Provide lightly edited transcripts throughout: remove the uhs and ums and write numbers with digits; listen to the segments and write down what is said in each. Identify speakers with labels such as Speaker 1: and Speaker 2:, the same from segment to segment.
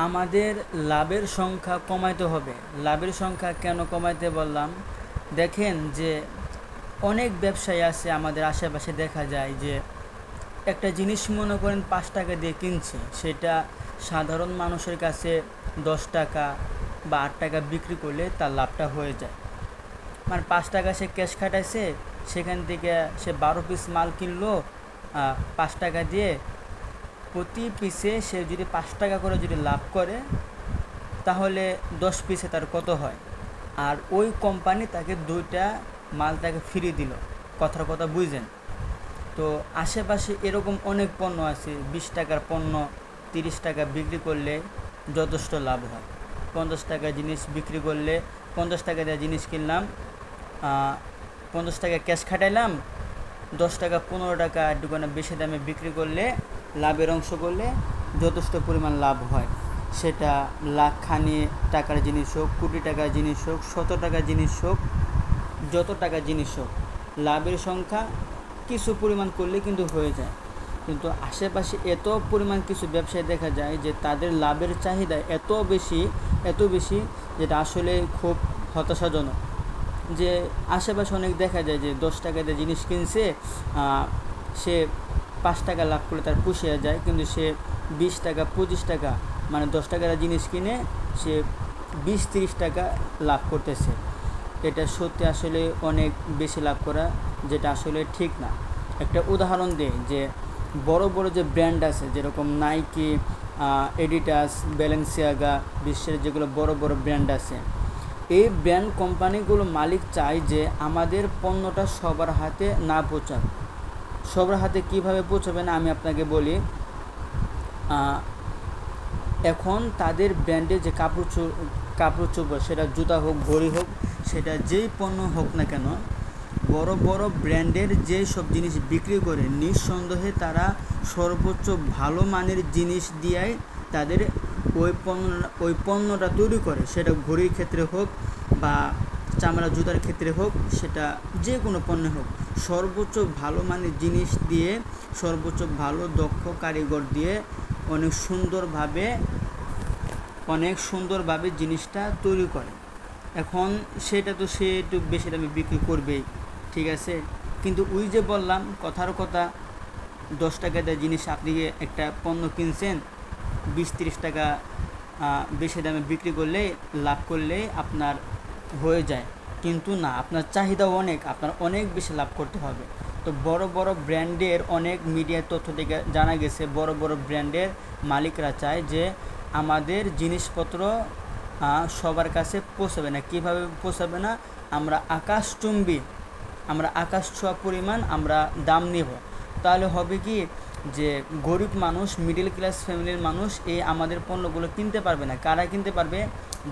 Speaker 1: আমাদের লাভের সংখ্যা কমাইতে হবে। লাভের সংখ্যা কেন কমাইতে বললাম, দেখেন যে অনেক ব্যবসায়ী আছে আমাদের আশেপাশে, দেখা যায় যে একটা জিনিস মনে করেন 5 টাকা দিয়ে কিনছে, সেটা সাধারণ মানুষের কাছে 10 টাকা বা 8 টাকা বিক্রি করলে তার লাভটা হয়ে যায়। মানে 5 টাকা সে ক্যাশ খাটাইছে, সেখান থেকে সে 12 পিস মাল কিনলো 5 টাকা দিয়ে। প্রতি পিসে সে যদি 5 টাকা করে যদি লাভ করে, তাহলে 10 পিসে তার কত হয়? আর ওই কোম্পানি তাকে 2টা মাল তাকে ফ্রি দিল। কথার কথা বুঝেন? তো আশেপাশে এরকম অনেক পণ্য আছে, 20 টাকার পণ্য 30 টাকা বিক্রি করলে যথেষ্ট লাভ হয়। 50 টাকা জিনিস বিক্রি করলে, 50 টাকা দেওয়া জিনিস কিনলাম, 50 টাকা ক্যাশ খাটাইলাম, 10 টাকা 15 টাকা দোকানে বেশি দামে বিক্রি করলে, লাভের অংশ করলে যথেষ্ট পরিমাণ লাভ হয়। সেটা লাখখানি টাকার জিনিস হোক, কোটি টাকার জিনিস হোক, 100 টাকার জিনিস হোক, যত টাকার জিনিস হোক, লাভের সংখ্যা কিছু পরিমাণ করলে কিন্তু হয়ে যায়। কিন্তু আশেপাশে এত পরিমাণ কিছু ব্যবসায়ী দেখা যায় যে তাদের লাভের চাহিদা এত বেশি যেটা আসলে খুব হতাশাজনক। যে আশেপাশে অনেক দেখা যায় যে 10 টাকা দিয়ে জিনিস কিনছে, সে 5 টাকা লাভ করলে তার পুষিয়ে যায়, কিন্তু সে 20 টাকা 25 টাকা, মানে 10 টাকার জিনিস কিনে সে 20-30 টাকা লাভ করতেছে। এটা সত্যি আসলে অনেক বেশি লাভ করা, যেটা আসলে ঠিক না। একটা উদাহরণ দেই যে বড় বড় যে ব্র্যান্ড আছে, যেরকম নাইকি, এডিডাস, ব্যালেন্সিয়াগা, বিশ্বের যেগুলো বড় বড় ব্র্যান্ড আছে, এই ব্র্যান্ড কোম্পানিগুলো মালিক চায় যে আমাদের পণ্যটা সবার হাতে না পৌঁছাক। সবার হাতে কিভাবে পৌঁছাবে না আমি আপনাকে বলি। এখন তাদের ব্র্যান্ডে যে কাপড় চোপড়, সেটা জুতা হোক, ঘড়ি হোক, সেটা যেই পণ্য হোক না কেন, বড় বড় ব্র্যান্ডের যেই সব জিনিস বিক্রি করে, নিঃসন্দেহে তারা সর্বোচ্চ ভালো মানের জিনিস দিয়েই তাদের ওই পণ্যটা তৈরি করে। সেটা ঘড়ির ক্ষেত্রে হোক বা চামড়া জুতার ক্ষেত্রে হোক, সেটা যে কোনো পণ্য হোক, সর্বোচ্চ ভালো মানের জিনিস দিয়ে, সর্বোচ্চ ভালো দক্ষ কারিগর দিয়ে অনেক সুন্দরভাবে জিনিসটা তৈরি করে। এখন সেটা তো সে একটু বেশি দামে বিক্রি করবেই, ঠিক আছে। কিন্তু ওই যে বললাম, কথার কথা, 10 টাকা দেওয়া জিনিস আপনি একটা পণ্য কিনছেন, 20-30 টাকা বেশি দামে বিক্রি করলে, লাভ করলে আপনার হয়ে যায়। কিন্তু না, আপনার চাহিদা অনেক, আপনার অনেক বেশি লাভ করতে হবে। তো বড় বড় ব্র্যান্ডের অনেক মিডিয়ার তথ্য থেকে জানা গেছে, বড় বড় ব্র্যান্ডের মালিকরা চায় যে আমাদের জিনিসপত্র সবার কাছে পৌঁছাবে না। কীভাবে পৌঁছাবে না? আমরা আকাশ ছোঁয়া পরিমাণ আমরা দাম নেব। তাহলে হবে কি, যে গরিব মানুষ, মিডল ক্লাস ফ্যামিলির মানুষ এই আমাদের পণ্যগুলো কিনতে পারবে না। কারা কিনতে পারবে?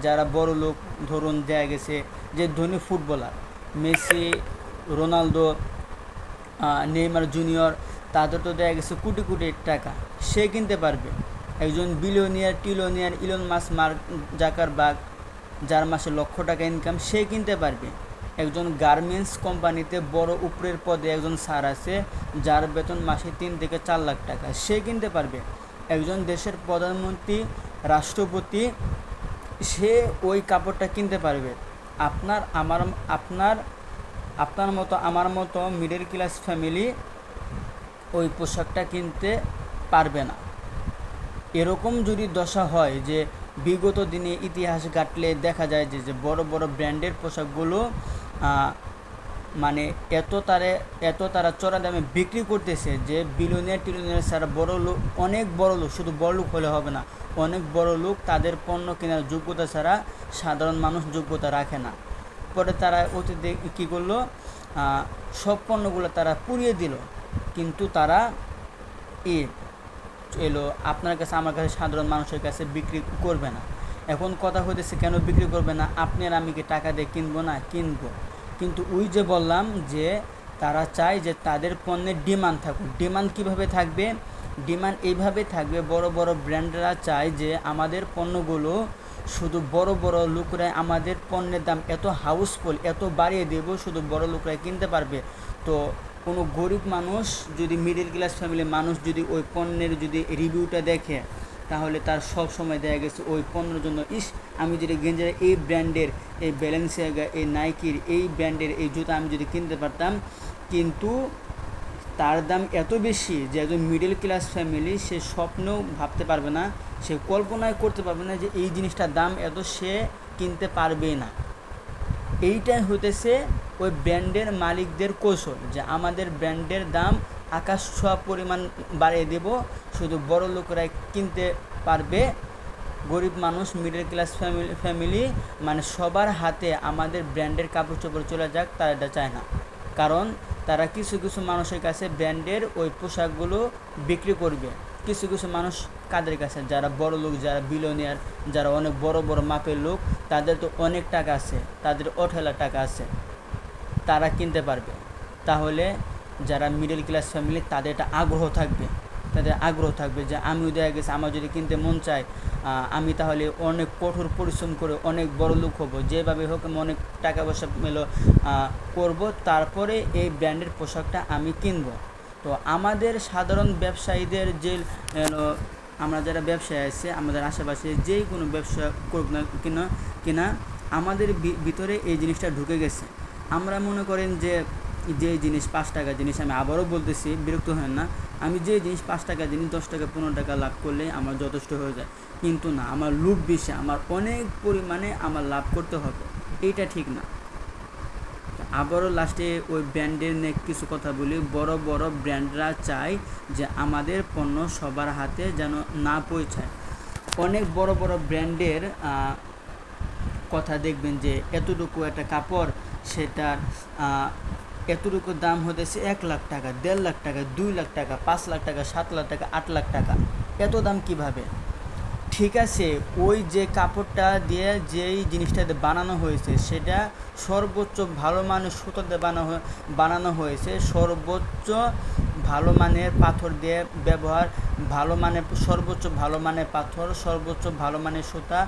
Speaker 1: যারা বড় লোক, ধরুন দেয়া গেছে যে ধনী footballer, Messi, Ronaldo, Neymar junior, তাদের তো দেয়া গেছে কোটি কোটি টাকা, সে কিনতে পারবে। একজন billionaire, trillionaire, Elon Musk, Mark Zuckerberg, যার মাসে লক্ষ টাকা ইনকাম, সে কিনতে পারবে। একজন গার্মেন্টস কোম্পানিতে বড় উপরের পদে একজন স্যার আছে, যার বেতন মাসে 3 থেকে 4 লাখ টাকা, সে কিনতে পারবে। একজন দেশের প্রধানমন্ত্রী, রাষ্ট্রপতি, সে ওই কাপড়টা কিনতে পারবে। আপনার আমার আপনার আপনার মতো আমার মতো মিডল ক্লাস ফ্যামিলি ওই পোশাকটা কিনতে পারবে না। এরকম যদি দশা হয় যে বিগত দিনে ইতিহাস ঘাটলে দেখা যায় যে বড় বড় ব্র্যান্ডের পোশাকগুলো মানে এত তারা চড়া দামে বিক্রি করতেছে যে বিলিয়নিয়ার টিলিয়নিয়ার ছাড়া বড় লোক, অনেক বড় লোক, শুধু বড় লোক হলে হবে না, অনেক বড় লোক তাদের পণ্য কেনার যোগ্যতা ছাড়া সাধারণ মানুষ যোগ্যতা রাখে না। পরে তারা অতীতে কী করলো, সব পণ্যগুলো তারা পুড়িয়ে দিল। কিন্তু তারা এলো আপনার কাছে, আমার কাছে, সাধারণ মানুষের কাছে বিক্রি করবে না। এখন কথা হইতেছে, কেন বিক্রি করবে না? আপনি আর আমি কি টাকা দিয়ে কিনবো না? কিনবো। কিন্তু ওই যে বললাম যে তারা চায় যে তাদের পণ্যের ডিমান্ড থাকুক। ডিমান্ড কিভাবে থাকবে? ডিমান্ড এইভাবে থাকবে, বড় বড় ব্র্যান্ডরা চায় যে আমাদের পণ্যগুলো শুধু বড় বড় লোকরাই, আমাদের পণ্যের দাম এত হাউসফুল, এত বাড়িয়ে দেব, শুধু বড় লোকরাই কিনতে পারবে। তো কোনো গরিব মানুষ, যদি মিডল ক্লাস ফ্যামিলির মানুষ যদি ওই পণ্যের যদি রিভিউটা দেখে, তাহলে তার সব সময় দেখা গেছে ওই পণ্যের জন্য আমি যদি গেঞ্জার এই ব্র্যান্ডের, এই ব্যালেন্সিয়াগা, এই নাইকির এই ব্র্যান্ডের এই জুতা আমি যদি কিনতে পারতাম, কিন্তু তার দাম এত বেশি যে একজন মিডল ক্লাস ফ্যামিলি সে স্বপ্নেও ভাবতে পারবে না, সে কল্পনায় করতে পারবে না যে এই জিনিসটার দাম এত, সে কিনতে পারবে না। এইটাই হতেছে ওই ব্র্যান্ডের মালিকদের কৌশল, যে আমাদের ব্র্যান্ডের দাম আকাশ ছোঁয়া পরিমাণ বাড়িয়ে দেব, শুধু বড় লোকেরাই কিনতে পারবে, গরিব মানুষ মিডল ক্লাস ফ্যামিলি মানে সবার হাতে আমাদের ব্র্যান্ডের কাপড় চোপড় চলে যাক, তারা এটা চায় না। কারণ তারা কিছু কিছু মানুষের কাছে ব্র্যান্ডের ওই পোশাকগুলো বিক্রি করবে। কিছু কিছু মানুষ কাদের কাছে, যারা বড় লোক, যারা বিলিয়নিয়ার, যারা অনেক বড় বড় মাপের লোক, তাদের তো অনেক টাকা আছে, তাদের অঠেলা টাকা আছে, তারা কিনতে পারবে। তাহলে যারা মিডল ক্লাস ফ্যামিলি তাদের একটা আগ্রহ থাকবে যে আমিও দেখা গেছে আমার যদি কিনতে মন চায়, আমি তাহলে অনেক কঠোর পরিশ্রম করে অনেক বড় লোক হব, যেভাবে হোক আমি অনেক টাকা পয়সা করব, তারপরে এই ব্র্যান্ডের পোশাকটা আমি কিনব। তো আমাদের সাধারণ ব্যবসায়ীদের যে আমরা যারা ব্যবসায়ী আছে, আমাদের আশেপাশে যেই কোনো ব্যবসা করুক না কিনা আমাদের ভিতরে এই জিনিসটা ঢুকে গেছে। আমরা মনে করেন যে জিনিস 5 টাকা জিনিস, আমি আবারও বলতেছি, বিরক্ত হয় না, আমি যে জিনিস 5 টাকা জিনিস 10 টাকা 15 টাকা লাভ করলে আমার যথেষ্ট হয়ে যায়। কিন্তু না, আমার লোভ বেশি, আমার অনেক পরিমাণে আমার লাভ করতে হবে, এইটা ঠিক না। আবারও লাস্টে ওই ব্র্যান্ডের নিয়ে কিছু কথা বলি। বড় বড় ব্র্যান্ডরা চায় যে আমাদের পণ্য সবার হাতে যেন না পৌঁছায়। অনেক বড় বড় ব্র্যান্ডের কথা দেখবেন যে এতটুকু একটা কাপড়, সেটার এতটুকু দাম হতেছে 1 লাখ টাকা, 1.5 লাখ টাকা, 2 লাখ টাকা, 5 লাখ টাকা, 7 লাখ টাকা, 8 লাখ টাকা। এত দাম কিভাবে? ঠিক আছে, ওই যে কাপড়টা দিয়ে যেই জিনিসটাতে বানানো হয়েছে সেটা সর্বোচ্চ ভালো মানের সুতো দিয়ে বানানো হয়েছে, সর্বোচ্চ ভালো মানের পাথর দিয়ে ব্যবহার, সর্বোচ্চ ভালো মানের পাথর, সর্বোচ্চ ভালো মানের সুতা,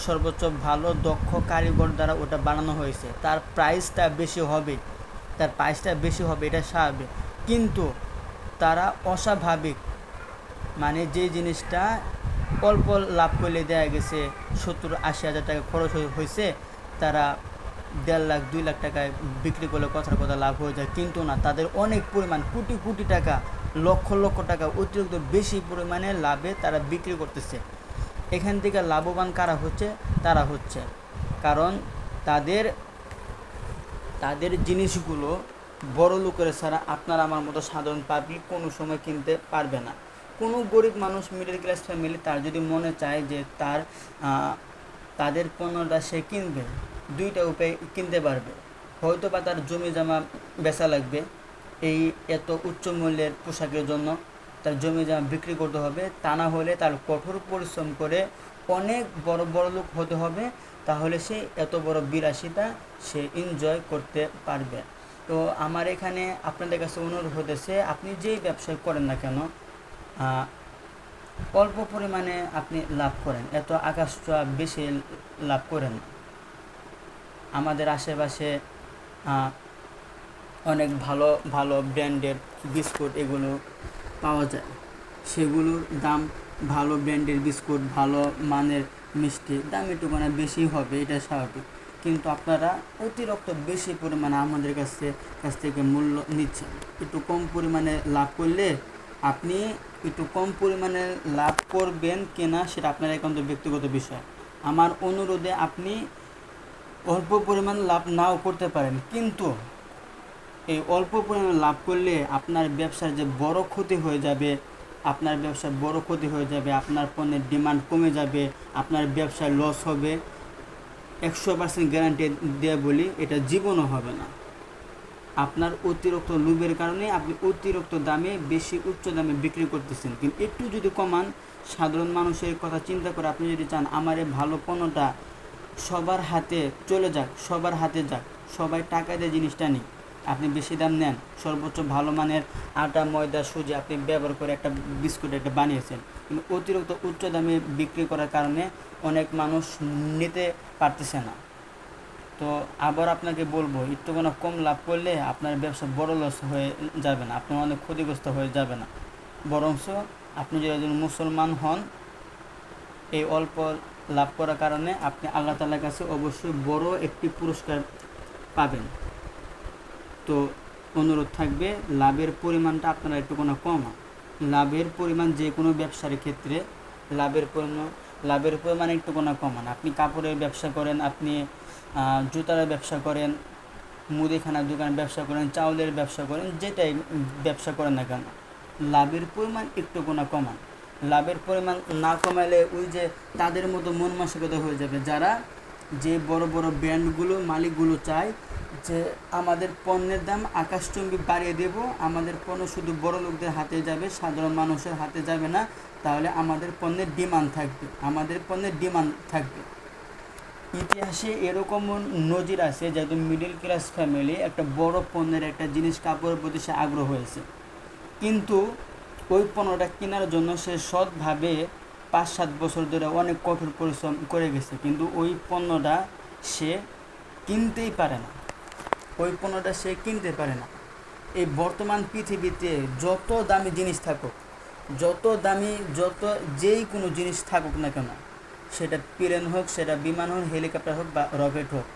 Speaker 1: সর্বোচ্চ ভালো দক্ষ কারিগর দ্বারা ওটা বানানো হয়েছে। তার প্রাইসটা বেশি হবে, এটা স্বাভাবিক। কিন্তু তারা অস্বাভাবিক, মানে যে জিনিসটা অল্প লাভ করলে দেয়া গেছে 70-80 হাজার টাকা খরচ হয়েছে, তারা 1.5 লাখ 2 লাখ টাকায় বিক্রি করলে কথার কথা লাভ হয়ে যায়। কিন্তু না, তাদের অনেক পরিমাণ, কোটি কোটি টাকা, লক্ষ লক্ষ টাকা অতিরিক্ত বেশি পরিমাণে লাভে তারা বিক্রি করতেছে। এখান থেকে লাভবান কারা হচ্ছে? তারা হচ্ছে, কারণ তাদের জিনিসগুলো বড় লোকেরা ছাড়া আপনার আমার মতো সাধারণ পাবলিক কোনো সময় কিনতে পারবে না। কোনো গরিব মানুষ, মিডল ক্লাস ফ্যামিলি, তার যদি মনে চায় যে তাদের পণ্যটা সে কিনবে, 2টা উপায় কিনতে পারবে। হয়তো বা তার জমি জমা বেচা লাগবে, এই এত উচ্চ মূল্যের পোশাকের জন্য তার জমি জমা বিক্রি করতে হবে, তা না হলে তার কঠোর পরিশ্রম করে অনেক বড় লোক হতে হবে, তাহলে সে এত বড় বিলাসিতা সে এনজয় করতে পারবে। তো আমার এখানে আপনাদের কাছে অনুরোধ হতেছে, আপনি যেই ব্যবসায় করেন না কেন, অল্প পরিমাণে আপনি লাভ করেন, এত আকাশ ছোঁয়া বেশি লাভ করেন। আমাদের আশেপাশে অনেক ভালো ভালো ব্র্যান্ডের বিস্কুট এগুলো পাওয়া যায়, সেগুলোর দাম, ভালো ব্র্যান্ডের বিস্কুট, ভালো মানের মিষ্টি, দাম একটুখানি বেশি হবে, এটা স্বাভাবিক। কিন্তু আপনারা অতিরিক্ত বেশি পরিমাণে আমাদের কাছ থেকে মূল্য নিচ্ছেন। একটু কম পরিমাণে লাভ করলে আপনি একটু কম পরিমাণে লাভ করবেন কিনা সেটা আপনার একান্ত ব্যক্তিগত বিষয়। আমার অনুরোধে আপনি অল্প পরিমাণ লাভ নাও করতে পারেন, কিন্তু এই অল্প পরিমাণ লাভ করলে আপনার ব্যবসার যে বড় ক্ষতি হয়ে যাবে, আপনার পণ্যের ডিমান্ড কমে যাবে, আপনার ব্যবসায় লস হবে, 100% গ্যারান্টি দিয়ে বলি, এটা জীবনও হবে না। আপনার অতিরিক্ত লোভের কারণে আপনি অতিরিক্ত দামে, বেশি উচ্চ দামে বিক্রি করতেছেন। কিন্তু একটু যদি কমান, সাধারণ মানুষের কথা চিন্তা করে আপনি যদি চান আমার এই ভালো পণ্যটা সবার হাতে চলে যাক, সবাই টাকা দিয়ে জিনিসটা নিই, আপনি বেশি দাম নেন, সর্বোচ্চ ভালো মানের আটা, ময়দা, সুজি আপনি ব্যবহার করে একটা বিস্কুট একটা বানিয়েছেন, কিন্তু অতিরিক্ত উচ্চ দামে বিক্রি করার কারণে অনেক মানুষ নিতে পারতেছে না। তো আবার আপনাকে বলবো, একটু কোনো কম লাভ করলে আপনার ব্যবসা বড় লস হয়ে যাবে না, আপনার অনেক ক্ষতিগ্রস্ত হয়ে যাবে না, বরঞ্চ আপনি যদি একজন মুসলমান হন, এই অল্প লাভ করার কারণে আপনি আল্লাহ তাআলার কাছে অবশ্যই বড় একটি পুরস্কার পাবেন। তো অনুরোধ থাকবে লাভের পরিমাণটা আপনারা একটুখানি কমান। লাভের পরিমাণ যে কোনো ব্যবসার ক্ষেত্রে লাভের পরিমাণ একটুখানি কমান। আপনি কাপড়ের ব্যবসা করেন, আপনি জুতার ব্যবসা করেন, মুদিখানার দোকানের ব্যবসা করেন, চাউলের ব্যবসা করেন, যেটাই ব্যবসা করেন না কেন, লাভের পরিমাণ একটুখানি কমান। লাভের পরিমাণ না কমালে ওই যে তাদের মতো মন মানসিকতা হয়ে যাবে, যারা যে বড় বড় ব্র্যান্ডগুলো মালিকগুলো চায় যে আমাদের পণ্যের দাম আকাশচুম্বী বাড়িয়ে দেব, আমাদের পণ্য শুধু বড় লোকদের হাতে যাবে, সাধারণ মানুষের হাতে যাবে না, তাহলে আমাদের পণ্যের ডিমান্ড থাকবে। ইতিহাসে এরকম নজির আছে, যেহেতু মিডল ক্লাস ফ্যামিলি একটা বড় পণ্যের একটা জিনিস কাপড়ের প্রতি সে আগ্রহ হয়েছে, কিন্তু ওই পণ্যটা কেনার জন্য সে সৎভাবে 5-7 বছর ধরে অনেক কঠোর পরিশ্রম করে গেছে, কিন্তু ওই পণ্যটা সে কিনতেই পারে না। এই বর্তমান পৃথিবীতে যত দামি জিনিস থাকুক, যেই কোনো জিনিস থাকুক না কেন, সেটা প্লেন হোক, সেটা বিমান হোক, হেলিকপ্টার হোক বা রকেট হোক,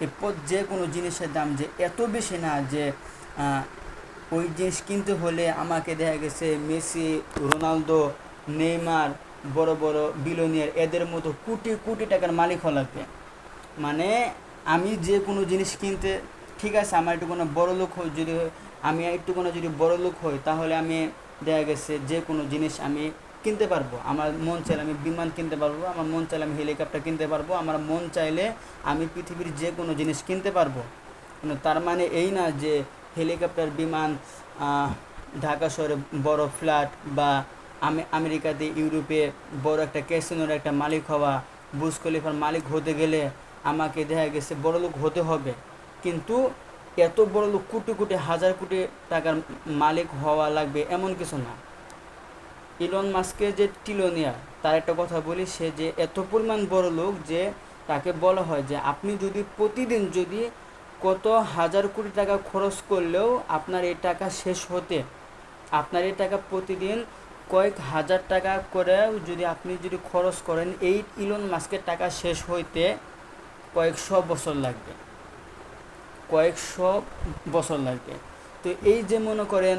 Speaker 1: এরপর যে কোনো জিনিসের দাম যে এত বেশি না যে ওই জিনিস কিনতে হলে আমাকে দেখা গেছে মেসি, রোনালদো, নেইমার, বড় বড় বিলিয়নিয়ার এদের মতো কোটি কোটি টাকার মালিক হওয়া লাগবে। মানে আমি যে কোনো জিনিস কিনতে, ঠিক আছে আমার একটুখানি বড় লোক হই, যদি বড় লোক হই, তাহলে আমি দেখা গেছে যে কোনো জিনিস আমি কিনতে পারবো। আমার মন চাইলে আমি বিমান কিনতে পারবো, আমার মন চাইলে আমি হেলিকপ্টার কিনতে পারবো, আমার মন চাইলে আমি পৃথিবীর যে কোনো জিনিস কিনতে পারবো। কিন্তু তার মানে এই না যে হেলিকপ্টার, বিমান, ঢাকা শহরে বড় ফ্ল্যাট, বা আমেরিকাতে, ইউরোপে বড় একটা ক্যাসিনোর একটা মালিক হওয়া, বুর্জ খলিফার মালিক হতে গেলে আমাকে দেখা গেছে বড়লোক হতে হবে। কিন্তু এত বড়লোক, কোটি কোটি হাজার কোটি টাকার মালিক হওয়া লাগবে এমন কিছু না। ইলন মাস্কের যে ট্রিলিয়নিয়ার, তার একটা কথা বলি, সে যে এত পরিমাণ বড় লোক যে তাকে বলা হয় যে আপনি যদি প্রতিদিন কত হাজার কোটি টাকা খরচ করলেও আপনার এই টাকা প্রতিদিন কয়েক হাজার টাকা করে আপনি খরচ করেন, এই ইলন মাস্কের টাকা শেষ হইতে কয়েকশো বছর লাগবে। তো এই যে মনে করেন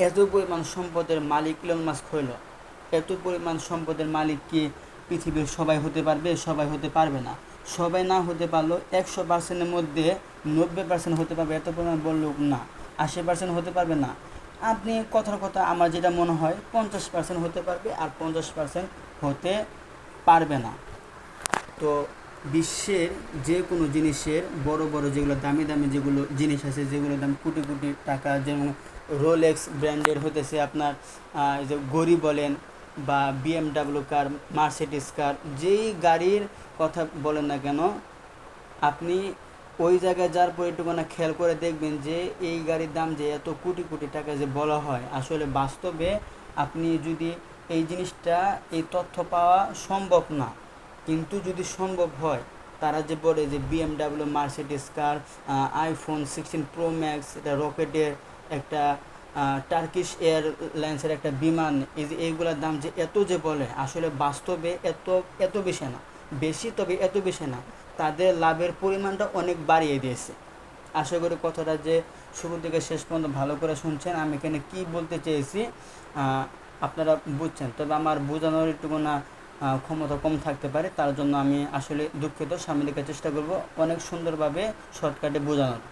Speaker 1: এত পরিমাণ সম্পদের মালিক ইলন মাস্ক হইল, এত পরিমাণ সম্পদের মালিক কি পৃথিবীর সবাই হতে পারবে? সবাই হতে পারবে না। সবাই না হতে পারলেও 100%-এর মধ্যে 90% হতে পারবে, এত পরিমাণ বড় লোক না। 80% হতে পারবে না। আপনি কথার কথা, আমার যেটা মনে হয় 50% হতে পারবে, আর 50% হতে পারবে না। তো বিশ্বের যে কোনো জিনিসের বড় বড় যেগুলো দামি দামি যেগুলো জিনিস আছে, যেগুলোর দাম কোটি কোটি টাকা, যেমন রোলেক্স ব্র্যান্ডের হতেছে আপনার যে গড়ি বলেন, বা BMW কার, মার্সিডিজ কার, যেই গাড়ির কথা বলেন না কেন, আপনি ওই জায়গায় যাওয়ার পর একটুখানি খেয়াল করে দেখবেন যে এই গাড়ির দাম যে এত কোটি কোটি টাকা যে বলা হয়, আসলে বাস্তবে আপনি যদি এই জিনিসটা, এই তথ্য পাওয়া সম্ভব না, কিন্তু যদি সম্ভব হয়, তারা যে বলে যে BMW, মার্সিডিজ কার, iPhone 16 Pro Max, এটা রকেটের একটা, টার্কিশ এয়ারলাইন্সের একটা বিমান, এইগুলোর দাম যে এত যে বলে, আসলে বাস্তবে এত বেশি, তবে এত বেশি না। তাদের লাভের পরিমাণটা অনেক বাড়িয়ে দিয়েছে। আশা করি কথাটা যে শুরু থেকে শেষ পর্যন্ত ভালো করে শুনছেন, আমি এখানে কি বলতে চেয়েছি আপনারা বুঝছেন। তবে আমার বোঝানোর একটুকুনা ক্ষমতা কম থাকতে পারে, তার জন্য আমি আসলে দুঃখিত। সামনে দিকে চেষ্টা করব অনেক সুন্দরভাবে শর্টকাটে বোঝানোর।